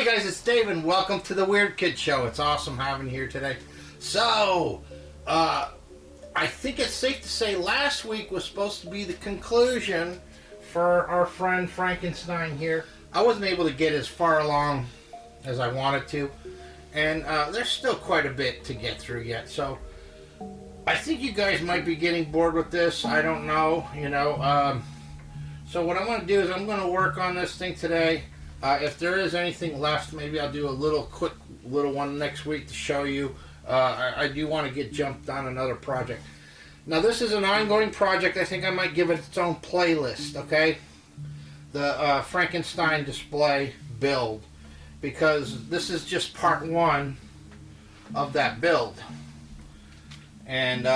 Hey guys, it's Dave and welcome to the Weird Kid Show. It's awesome having you here today. So, I think it's safe to say last week was supposed to be the conclusion for our friend Frankenstein here. I wasn't able to get as far along as I wanted to, and there's still quite a bit to get through yet. So, I think you guys might be getting bored with this. I don't know, so what I'm going to do is I'm going to work on this thing today. If there is anything left, maybe I'll do a quick little one next week to show you. I do want to get jumped on another project. Now this is an ongoing project. I think I might give it its own playlist, okay? The Frankenstein Display build. Because this is just part one of that build. And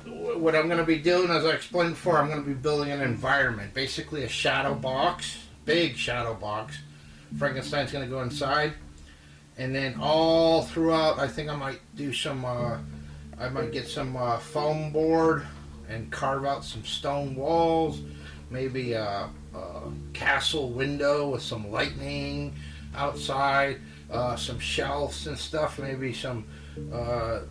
what I'm going to be doing, as I explained before, I'm going to be building an environment, basically a shadow box, big shadow box. Frankenstein's going to go inside, and then all throughout, I think I might do some, I might get some foam board and carve out some stone walls, maybe a castle window with some lightning outside, some shelves and stuff, maybe some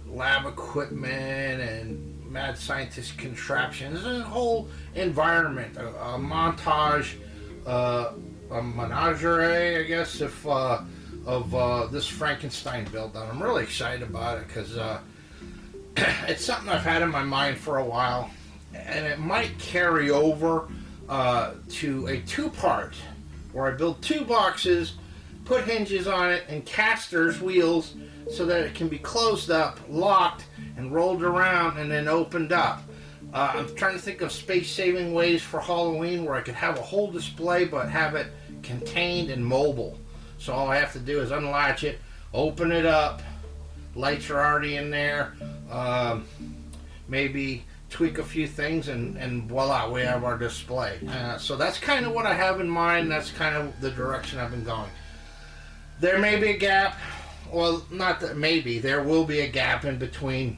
lab equipment and mad scientist contraptions, a whole environment, a montage, a menagerie, I guess, of this Frankenstein build. And I'm really excited about it because it's something I've had in my mind for a while, and it might carry over to a two-part where I build two boxes, put hinges on it, and casters, wheels, so that it can be closed up, locked, and rolled around and then opened up. I'm trying to think of space-saving ways for Halloween where I could have a whole display but have it contained and mobile. So all I have to do is unlatch it, open it up, lights are already in there, maybe tweak a few things, and voila, we have our display. So that's kind of what I have in mind. That's kind of the direction I've been going. There may be a gap. Well, not that maybe. There will be a gap in between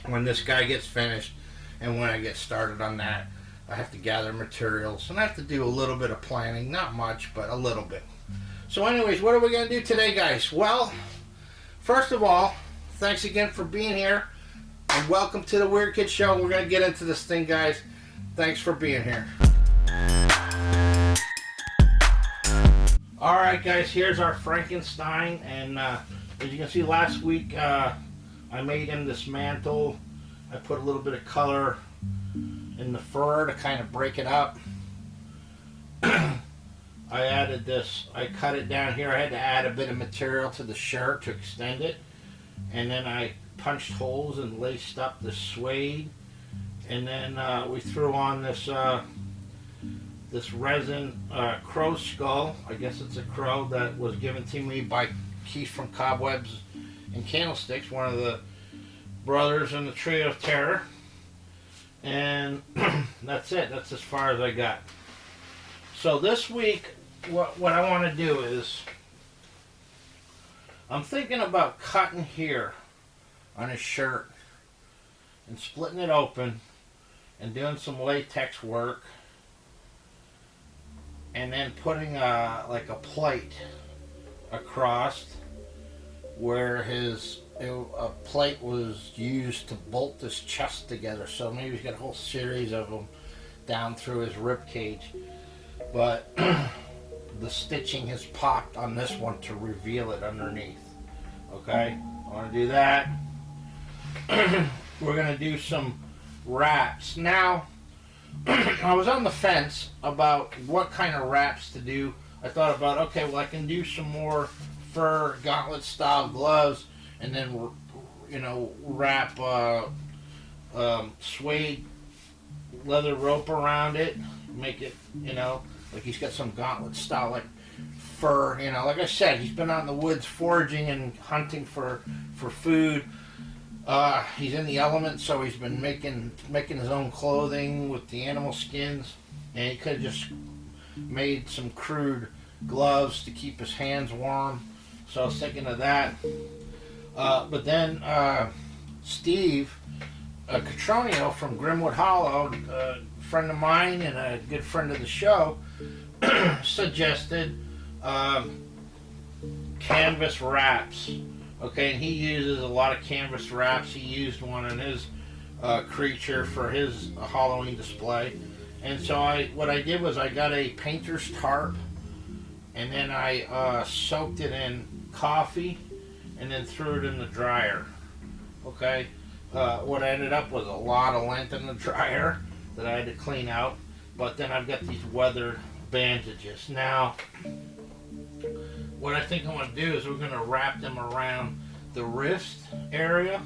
when this guy gets finished and when I get started on that. I have to gather materials and I have to do a little bit of planning. Not much, but a little bit. So anyways, what are we going to do today, guys? Well, first of all, thanks again for being here. And welcome to the Weird Kid Show. We're going to get into this thing, guys. Thanks for being here. Alright, guys, here's our Frankenstein. And as you can see, last week I made him this mantle. I put a little bit of color in the fur to kind of break it up. I added this, I cut it down here. I had to add a bit of material to the shirt to extend it. And then I punched holes and laced up the suede. And then we threw on this this resin crow skull. I guess it's a crow that was given to me by Keith from Cobwebs and Candlesticks, one of the brothers in the Trio of Terror. And that's it. That's as far as I got. So this week, what I want to do is, I'm thinking about cutting here on his shirt and splitting it open and doing some latex work, and then putting like a plate across where a plate was used to bolt his chest together. So maybe he's got a whole series of them down through his rib cage, but the stitching has popped on this one to reveal it underneath. Okay, I want to do that. We're going to do some wraps. Now, I was on the fence about what kind of wraps to do. I thought about, okay, well, I can do some more fur gauntlet style gloves and then, wrap suede leather rope around it, make it, like he's got some gauntlet style like fur, like I said, he's been out in the woods foraging and hunting for food. He's in the element, so he's been making his own clothing with the animal skins, and he could have just made some crude gloves to keep his hands warm. So I was thinking of that. But then Steve Catronio from Grimwood Hollow, a friend of mine and a good friend of the show, suggested canvas wraps. Okay, and he uses a lot of canvas wraps. He used one on his creature for his Halloween display. And so what I did was I got a painter's tarp, and then I soaked it in coffee, and then threw it in the dryer. Okay, what I ended up was a lot of lint in the dryer that I had to clean out. But then I've got these weathered bandages. Now, what I think I'm going to do is we're going to wrap them around the wrist area.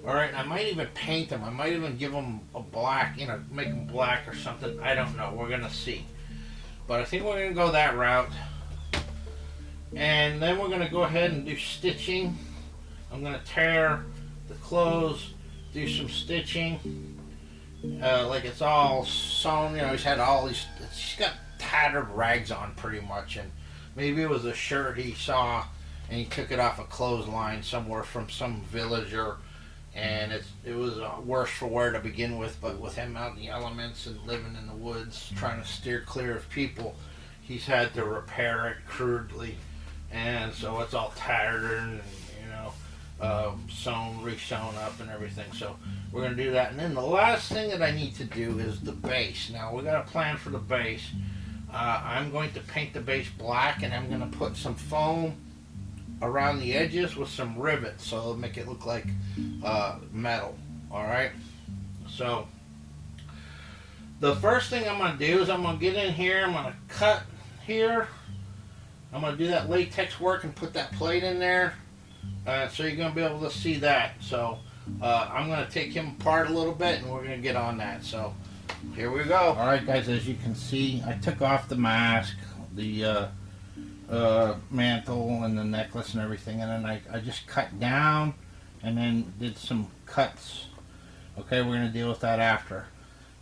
Alright, I might even paint them. I might even give them a black, make them black or something. I don't know. We're going to see. But I think we're going to go that route. And then we're going to go ahead and do stitching. I'm going to tear the clothes, do some stitching. Like it's all sewn. He's got tattered rags on pretty much. And maybe it was a shirt he saw and he took it off a clothesline somewhere from some villager. And it was worse for wear to begin with, but with him out in the elements and living in the woods, trying to steer clear of people, he's had to repair it crudely, and so it's all tattered and sewn, re-sewn up and everything. So we're going to do that, and then the last thing that I need to do is the base. Now we got a plan for the base. I'm going to paint the base black, and I'm going to put some foam around the edges with some rivets, so it'll make it look like metal. Alright, so the first thing I'm going to do is I'm going to get in here, I'm going to cut here, I'm going to do that latex work and put that plate in there, so you're going to be able to see that. So I'm going to take him apart a little bit and we're going to get on that. So here we go. Alright guys, as you can see, I took off the mask, the mantle and the necklace and everything, and then I just cut down and then did some cuts. Okay, we're going to deal with that after.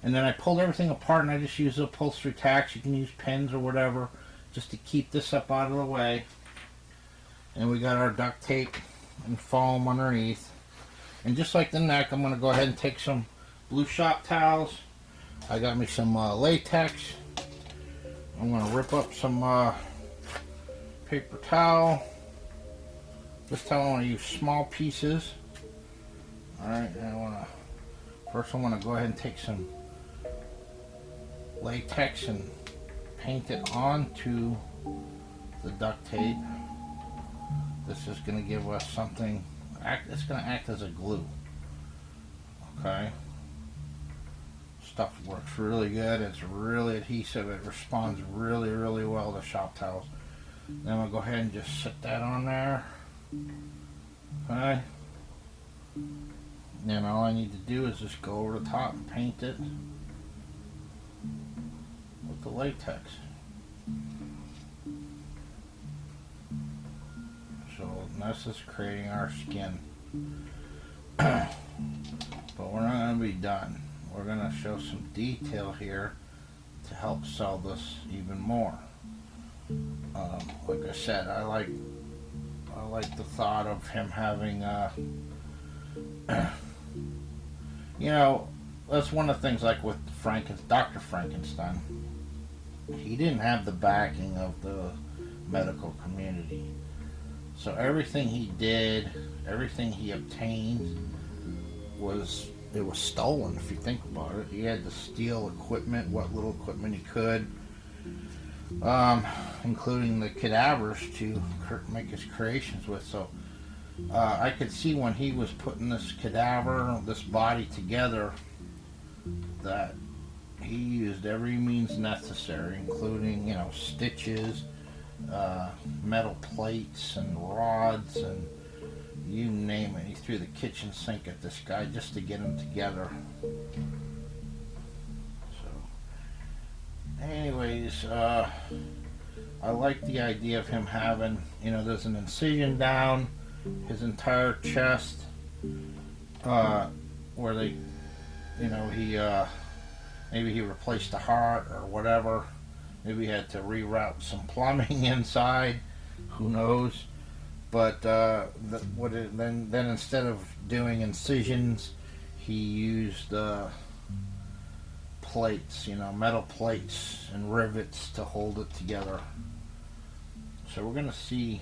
And then I pulled everything apart and I just used upholstery tacks. You can use pins or whatever just to keep this up out of the way. And we got our duct tape and foam underneath. And just like the neck, I'm going to go ahead and take some blue shop towels. I got me some latex. I'm going to rip up some paper towel. This time I want to use small pieces. Alright, first I want to go ahead and take some latex and paint it onto the duct tape. This is going to give us something, it's going to act as a glue. Okay. Stuff works really good. It's really adhesive. It responds really, really well to shop towels. Then we'll go ahead and just set that on there. Okay. Then all I need to do is just go over the top and paint it with the latex. So that's just creating our skin. But we're not going to be done. We're going to show some detail here to help sell this even more. Like I said, I like the thought of him having that's one of the things, like with Dr. Frankenstein, he didn't have the backing of the medical community. So everything he did, everything he obtained was stolen, if you think about it. He had to steal equipment, what little equipment he could, including the cadavers to make his creations with. So I could see when he was putting this body together, that he used every means necessary, including, stitches, metal plates and rods, and you name it. He threw the kitchen sink at this guy just to get him together. So anyways, I like the idea of him having, there's an incision down his entire chest, where they, maybe he replaced the heart or whatever. Maybe he had to reroute some plumbing inside. Who knows? But then instead of doing incisions, he used plates, you know, metal plates and rivets to hold it together. So we're going to see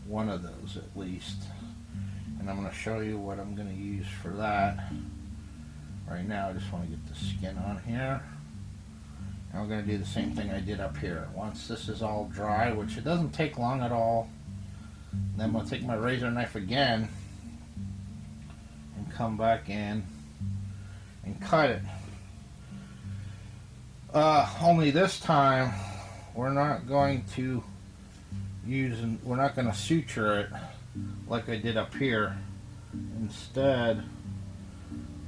one of those at least. And I'm going to show you what I'm going to use for that. Right now I just want to get the skin on here. And we're going to do the same thing I did up here. Once this is all dry, which it doesn't take long at all, then I'm going to take my razor knife again and come back in and cut it. Only this time we're not going to suture it like I did up here. Instead,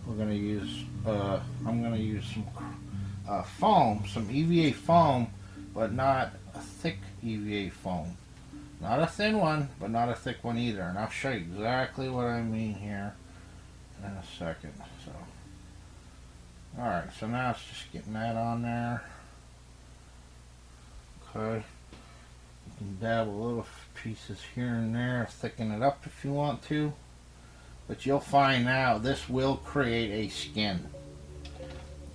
we're going to use I'm going to use some foam, some EVA foam, but not a thick EVA foam. Not a thin one, but not a thick one either. And I'll show you exactly what I mean here in a second. So, alright, so now it's just getting that on there. Okay. You can dab a little pieces here and there, thicken it up if you want to. But you'll find now this will create a skin.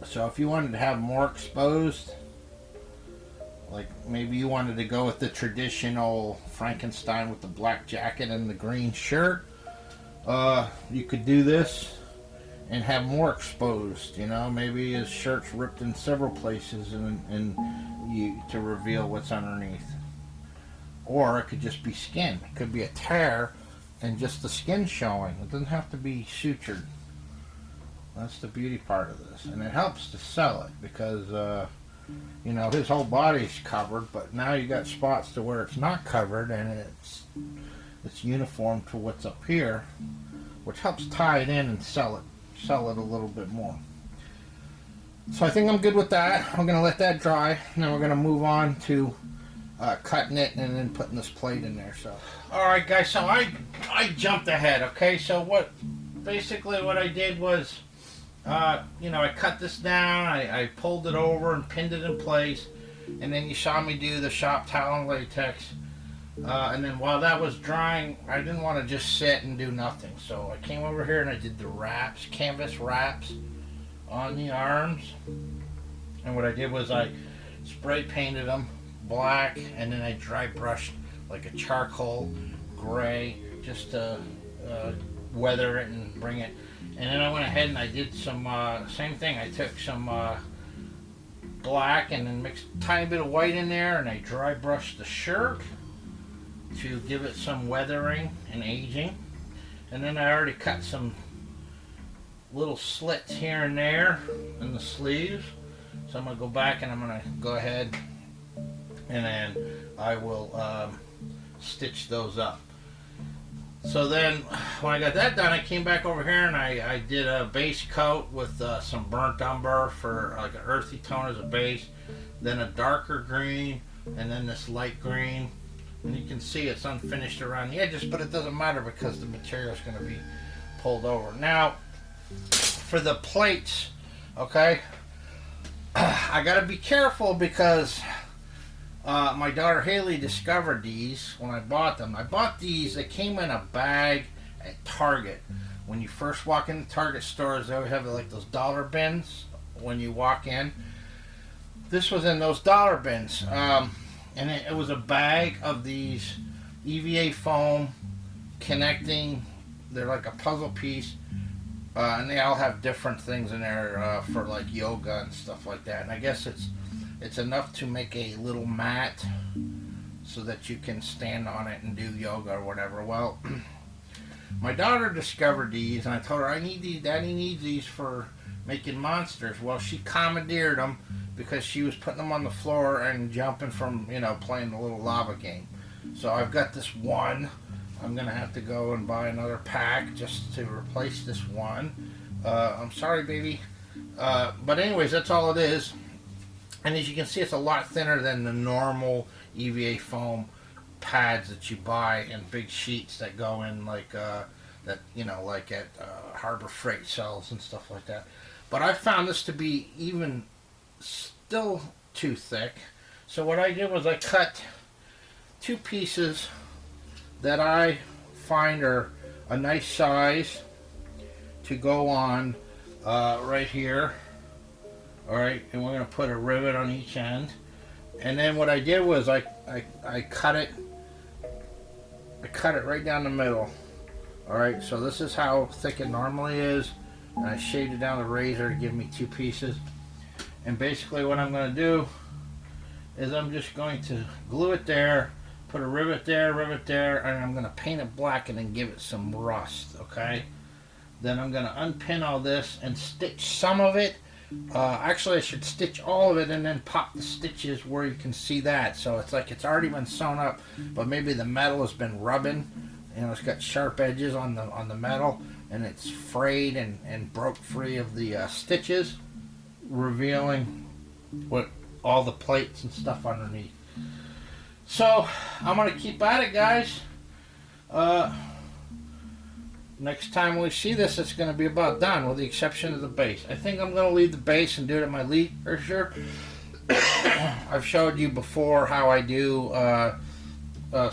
So if you wanted to have more exposed, like maybe you wanted to go with the traditional Frankenstein with the black jacket and the green shirt, you could do this and have more exposed, you know, maybe his shirt's ripped in several places and you to reveal what's underneath. Or it could just be skin. It could be a tear and just the skin showing. It doesn't have to be sutured. That's the beauty part of this. And it helps to sell it because, you know, his whole body's covered, but now you got spots to where it's not covered and it's uniform to what's up here, which helps tie it in and sell it a little bit more. So I think I'm good with that. I'm going to let that dry, and then we're going to move on to cutting it and then putting this plate in there. So, all right, guys. So I jumped ahead. Okay. So basically what I did was, you know, I cut this down. I pulled it over and pinned it in place, and then you saw me do the shop towel and latex. And then while that was drying, I didn't want to just sit and do nothing. So I came over here and I did the wraps, canvas wraps on the arms. And what I did was I spray painted them black, and then I dry brushed like a charcoal gray just to weather it and bring it. And then I went ahead and I did some same thing. I took some black and then mixed a tiny bit of white in there, and I dry brushed the shirt to give it some weathering and aging. And then I already cut some little slits here and there in the sleeves. So I'm going to go back and I'm going to go ahead and then I will stitch those up. So then when I got that done, I came back over here and I did a base coat with some burnt umber for like an earthy tone as a base, then a darker green, and then this light green. And you can see it's unfinished around the edges, but it doesn't matter because the material is going to be pulled over. Now, for the plates, okay, I got to be careful because my daughter Haley discovered these when I bought them. I bought these, they came in a bag at Target. When you first walk into Target stores, they always have like those dollar bins when you walk in. This was in those dollar bins. And it was a bag of these EVA foam connecting. They're like a puzzle piece. And they all have different things in there for like yoga and stuff like that. And I guess it's enough to make a little mat so that you can stand on it and do yoga or whatever. Well, my daughter discovered these, and I told her, I need these. Daddy needs these for making monsters. Well, she commandeered them because she was putting them on the floor and jumping from, you know, playing the little lava game. So I've got this one. I'm going to have to go and buy another pack just to replace this one. I'm sorry, baby. But anyways, that's all it is. And as you can see, it's a lot thinner than the normal EVA foam pads that you buy in big sheets that go in like, that, you know, like at Harbor Freight sells and stuff like that. But I found this to be even still too thick. So what I did was I cut two pieces that I find are a nice size to go on right here. All right, and we're gonna put a rivet on each end. And then what I did was I cut it. I cut it right down the middle. All right, so this is how thick it normally is, and I shaved it down the razor to give me 2 pieces. And basically, what I'm going to do is I'm just going to glue it there, put a rivet there, and I'm going to paint it black and then give it some rust. Okay. Then I'm going to unpin all this and stitch some of it. Actually, I should stitch all of it and then pop the stitches where you can see that. So it's like it's already been sewn up, but maybe the metal has been rubbing. You know, it's got sharp edges on the metal, and it's frayed and broke free of the stitches, revealing what all the plates and stuff underneath. So I'm gonna keep at it, guys. Next time we see this, it's going to be about done, with the exception of the base. I think I'm going to leave the base and do it at my leisure. I've showed you before how I do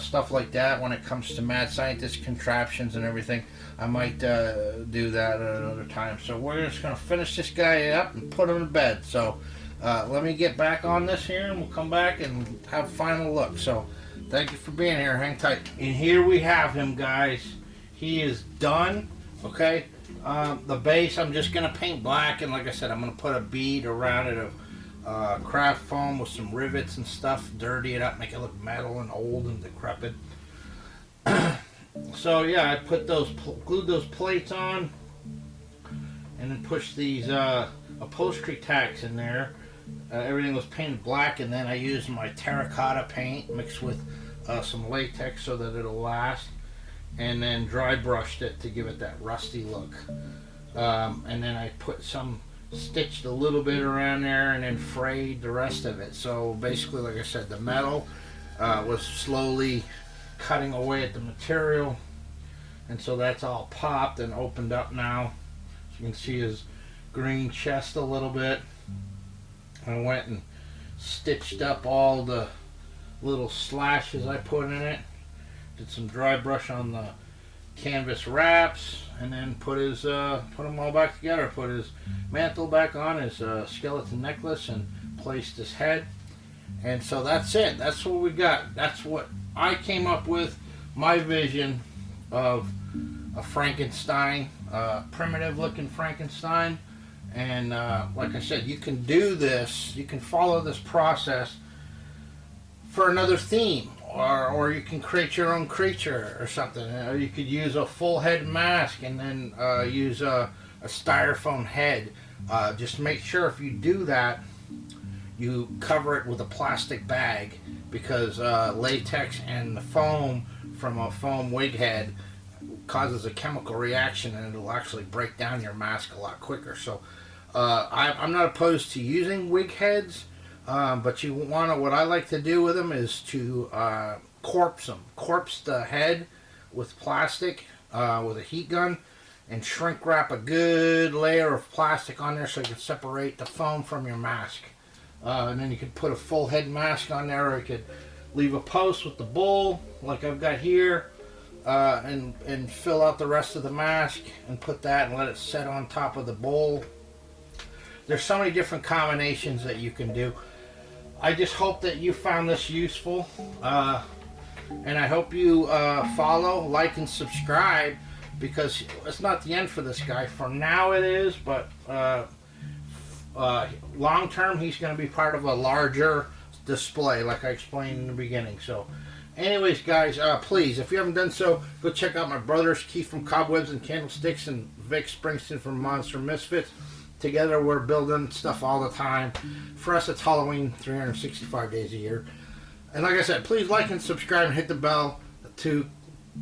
stuff like that when it comes to mad scientist contraptions and everything. I might do that at another time. So we're just going to finish this guy up and put him to bed. So let me get back on this here, and we'll come back and have a final look. So thank you for being here. Hang tight. And here we have him, guys. He is done. Okay, the base I'm just gonna paint black, and like I said, I'm gonna put a bead around it of craft foam with some rivets and stuff, dirty it up, make it look metal and old and decrepit. So yeah, I put glued those plates on, and then pushed these upholstery tacks in there. Everything was painted black, and then I used my terracotta paint mixed with some latex so that it'll last. And then dry brushed it to give it that rusty look. And then I stitched a little bit around there and then frayed the rest of it. So basically, like I said, the metal was slowly cutting away at the material. And so that's all popped and opened up now. So you can see his green chest a little bit. I went and stitched up all the little slashes I put in it. Did some dry brush on the canvas wraps, and then put them all back together. Put his mantle back on, his skeleton necklace, and placed his head. And so that's it. That's what we got. That's what I came up with. My vision of a Frankenstein, primitive-looking Frankenstein. And like I said, you can do this. You can follow this process for another theme. Or you can create your own creature or something. Or you could use a full head mask and then use a styrofoam head. Just make sure if you do that, you cover it with a plastic bag, because latex and the foam from a foam wig head causes a chemical reaction, and it'll actually break down your mask a lot quicker. So I'm not opposed to using wig heads. But you want to, what I like to do with them is to corpse them. Corpse the head with plastic with a heat gun, and shrink wrap a good layer of plastic on there so you can separate the foam from your mask. And then you could put a full head mask on there, or you could leave a post with the bowl like I've got here, and fill out the rest of the mask and put that and let it set on top of the bowl. There's so many different combinations that you can do. I just hope that you found this useful, and I hope you follow, like, and subscribe, because it's not the end for this guy. For now it is, but long term he's going to be part of a larger display, like I explained in the beginning. So anyways, guys, please, if you haven't done so, go check out my brothers, Keith from Cobwebs and Candlesticks and Vic Springsteen from Monster Misfits. Together we're building stuff all the time. For us, it's Halloween 365 days a year. And like I said, please like and subscribe and hit the bell to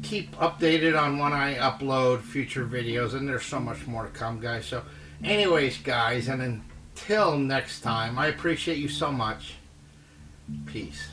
keep updated on when I upload future videos. And there's so much more to come, guys. So anyways, guys, and until next time, I appreciate you so much. Peace.